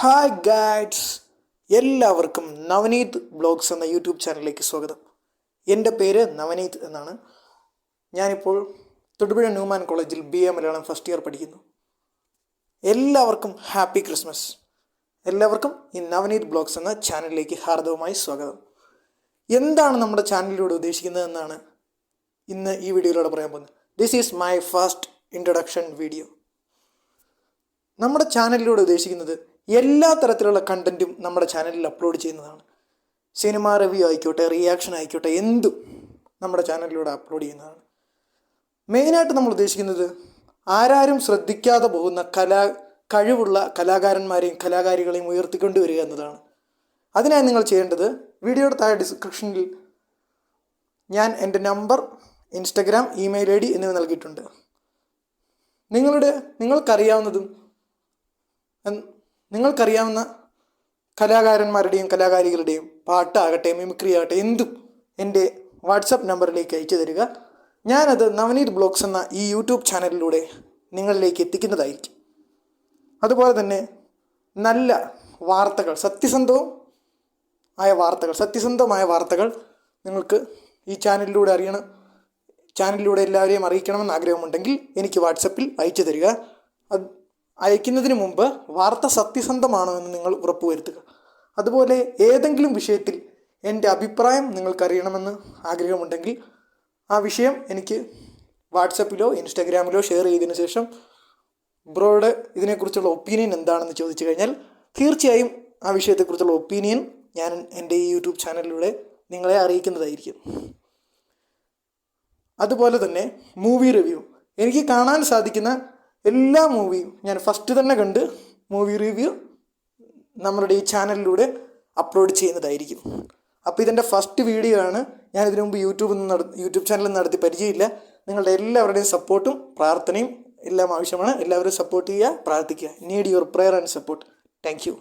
Hi guides, എല്ലാവർക്കും Navneet blogs എന്ന YouTube ചാനലിലേക്ക് സ്വാഗതം. എൻ്റെ പേര് നവനീത് എന്നാണ്. ഞാനിപ്പോൾ തൊടുപുഴ ന്യൂമാൻ കോളേജിൽ BA മലയാളം ഫസ്റ്റ് ഇയർ പഠിക്കുന്നു. എല്ലാവർക്കും ഹാപ്പി ക്രിസ്മസ്. എല്ലാവർക്കും ഈ നവനീത് ബ്ലോഗ്സ് എന്ന ചാനലിലേക്ക് ഹാർദവമായി സ്വാഗതം. എന്താണ് നമ്മുടെ ചാനലിലൂടെ ഉദ്ദേശിക്കുന്നതെന്നാണ് ഇന്ന് ഈ വീഡിയോയിലൂടെ പറയാൻ പോകുന്നത്. This is my first introduction video. നമ്മുടെ ചാനലിലൂടെ ഉദ്ദേശിക്കുന്നത് എല്ലാ തരത്തിലുള്ള കണ്ടൻറ്റും നമ്മുടെ ചാനലിൽ അപ്ലോഡ് ചെയ്യുന്നതാണ്. സിനിമ റിവ്യൂ ആയിക്കോട്ടെ, റിയാക്ഷൻ ആയിക്കോട്ടെ, എന്തും നമ്മുടെ ചാനലിലൂടെ അപ്ലോഡ് ചെയ്യുന്നതാണ്. മെയിനായിട്ട് നമ്മൾ ഉദ്ദേശിക്കുന്നത് ആരാരും ശ്രദ്ധിക്കാതെ പോകുന്ന കഴിവുള്ള കലാകാരന്മാരെയും കലാകാരികളെയും ഉയർത്തിക്കൊണ്ടുവരിക എന്നതാണ്. അതിനായി നിങ്ങൾ ചെയ്യേണ്ടത്, വീഡിയോയുടെ താഴെ ഡിസ്ക്രിപ്ഷനിൽ ഞാൻ എൻ്റെ നമ്പർ, ഇൻസ്റ്റഗ്രാം, ഇമെയിൽ ID എന്നിവ നൽകിയിട്ടുണ്ട്. നിങ്ങൾക്കറിയാവുന്ന കലാകാരന്മാരുടെയും കലാകാരികളുടെയും പാട്ടാകട്ടെ, മിമിക്രി ആകട്ടെ, എന്തും എൻ്റെ വാട്സപ്പ് നമ്പറിലേക്ക് അയച്ചു തരിക. ഞാനത് നവനീത് ബ്ലോഗ്സ് എന്ന ഈ യൂട്യൂബ് ചാനലിലൂടെ നിങ്ങളിലേക്ക് എത്തിക്കുന്നതായിരിക്കും. അതുപോലെ തന്നെ നല്ല വാർത്തകൾ, സത്യസന്ധമായ വാർത്തകൾ നിങ്ങൾക്ക് ഈ ചാനലിലൂടെ എല്ലാവരെയും അറിയിക്കണമെന്ന് ആഗ്രഹമുണ്ടെങ്കിൽ എനിക്ക് വാട്സപ്പിൽ അയച്ചു തരിക. അയക്കുന്നതിന് മുമ്പ് വാർത്ത സത്യസന്ധമാണോ എന്ന് നിങ്ങൾ ഉറപ്പുവരുത്തുക. അതുപോലെ ഏതെങ്കിലും വിഷയത്തിൽ എൻ്റെ അഭിപ്രായം നിങ്ങൾക്കറിയണമെന്ന് ആഗ്രഹമുണ്ടെങ്കിൽ ആ വിഷയം എനിക്ക് വാട്സപ്പിലോ ഇൻസ്റ്റാഗ്രാമിലോ ഷെയർ ചെയ്തതിന് ശേഷം ബ്രോയുടെ ഇതിനെക്കുറിച്ചുള്ള ഒപ്പീനിയൻ എന്താണെന്ന് ചോദിച്ചു കഴിഞ്ഞാൽ തീർച്ചയായും ആ വിഷയത്തെക്കുറിച്ചുള്ള ഒപ്പീനിയൻ ഞാൻ എൻ്റെ ഈ യൂട്യൂബ് ചാനലിലൂടെ നിങ്ങളെ അറിയിക്കുന്നതായിരിക്കും. അതുപോലെ തന്നെ മൂവി റിവ്യൂ, എനിക്ക് കാണാൻ സാധിക്കുന്ന എല്ലാ മൂവിയും ഞാൻ ഫസ്റ്റ് തന്നെ കണ്ട് മൂവി റിവ്യൂ നമ്മളുടെ ഈ ചാനലിലൂടെ അപ്ലോഡ് ചെയ്യുന്നതായിരിക്കും. അപ്പോൾ ഇതെൻ്റെ ഫസ്റ്റ് വീഡിയോ ആണ്. ഞാൻ ഇതിനു മുമ്പ് യൂട്യൂബ് ചാനലിൽ നടത്തി പരിചയമില്ല. നിങ്ങളുടെ എല്ലാവരുടെയും സപ്പോർട്ടും പ്രാർത്ഥനയും എല്ലാം ആവശ്യമാണ്. എല്ലാവരും സപ്പോർട്ട് ചെയ്യുക, പ്രാർത്ഥിക്കുക. Need your prayer and support. Thank you.